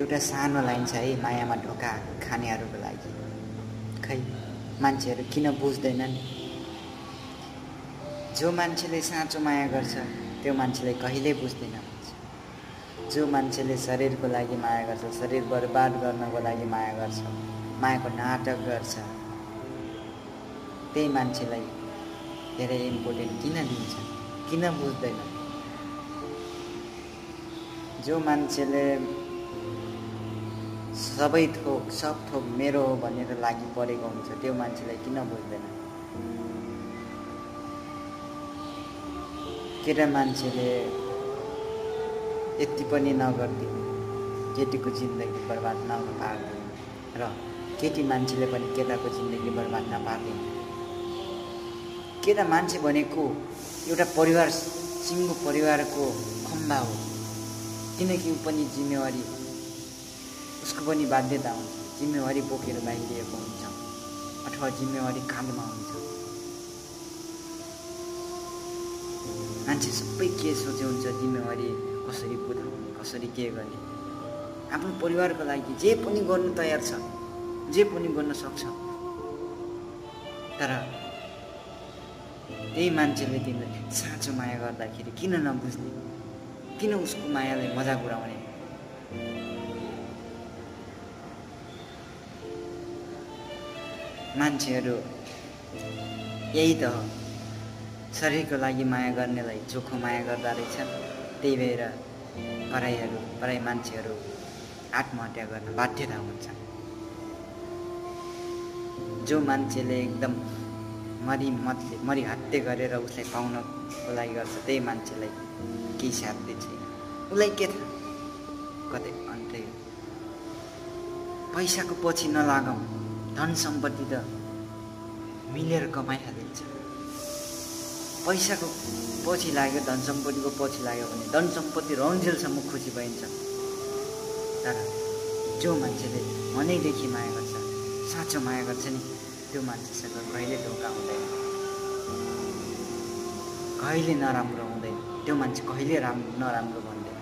एउटा सानो लाइन छ है मायामा ढोका खानेहरूको लागि। खै मान्छेहरू किन बुझ्दैनन्? जो मान्छेले साँचो माया गर्छ त्यो मान्छेले कहिल्यै बुझ्दैन। जो मान्छेले शरीरको लागि माया गर्छ, शरीर बर्बाद गर्नको लागि माया गर्छ, मायाको नाटक गर्छ, त्यही मान्छेलाई धेरै इम्पोर्टेन्ट किन दिन्छ? किन बुझ्दैन? जो मान्छेले सब थोक मेरो हो भनेर लागि परेको हुन्छ त्यो मान्छेलाई किन बुझ्दैन? केटा मान्छेले यति पनि नगर्दिन् केटीको जिन्दगी बर्बाद नपार्दिन् र केटी मान्छेले पनि केटाको जिन्दगी बर्बाद नपार्दिन्। केटा मान्छे भनेको एउटा परिवार, सिङ्गो परिवारको खम्बा हो, किनकि ऊ पनि जिम्मेवारी, उसको पनि बाध्यता हुन्छ, जिम्मेवारी बोकेर बाहिरिएको हुन्छ अथवा जिम्मेवारी काँधमा हुन्छ। मान्छे सबै के सोचे हुन्छ, जिम्मेवारी कसरी बुझाउने, कसरी के गर्ने। आफ्नो परिवारको लागि जे पनि गर्नु तयार छ, जे पनि गर्न सक्छ, तर त्यही मान्छेले तिमीले साँचो माया गर्दाखेरि किन नबुझ्ने? किन उसको मायालाई मजाक उडाउने? मान्छेहरू यही त हो, शरीरको लागि माया गर्नेलाई चोखो माया गर्दा रहेछ। त्यही भएर पराई मान्छेहरू आत्महत्या गर्न बाध्यता हुन्छ। जो मान्छेले एकदम मरिहत्ते गरेर उसलाई पाउनको लागि गर्छ त्यही मान्छेलाई केही साध्य छैन। उसलाई के थाहा कतै अन्तै पैसाको पछि नलागौँ, धन सम्पत्ति त मिलेर कमाइहालिन्छ। पैसाको पछि लाग्यो, धन सम्पत्तिको पछि लाग्यो भने धन सम्पत्ति रहन्जेलसम्म खुसी भइन्छ। तर जो मान्छेले मनैदेखि माया गर्छ, साँचो माया गर्छ नि, त्यो मान्छेसँग कहिले धोका हुँदैन, कहिले नराम्रो हुँदैन। त्यो मान्छे कहिले नराम्रो भन्दैन,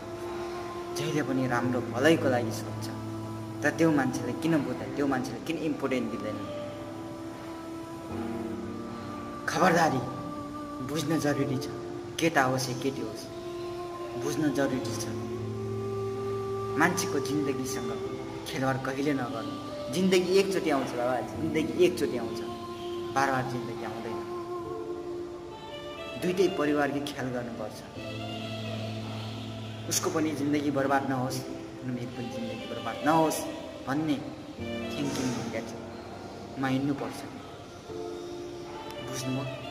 जहिले पनि राम्रो भलैको लागि सोच्छ। तर त्यो मान्छेले किन बुझ्दैन? त्यो मान्छेले किन इम्पोर्टेन्ट दिँदैन? खबरदारी, बुझ्न जरुरी छ। केटा होस् या केटी होस्, बुझ्न जरुरी छ। मान्छेको जिन्दगीसँग खेलवाड कहिले नगर्नु। जिन्दगी एकचोटि आउँछ बाबा, जिन्दगी एकचोटि आउँछ, बार जिन्दगी आउँदैन। दुईटै परिवारकै ख्याल गर्नुपर्छ। उसको पनि जिन्दगी बर्बाद नहोस्, मेरो पनि जिन्दगी बर्बाद नहोस् भन्ने थिङ्किङमा हिँड्नुपर्छ। बुझ्नुभयो?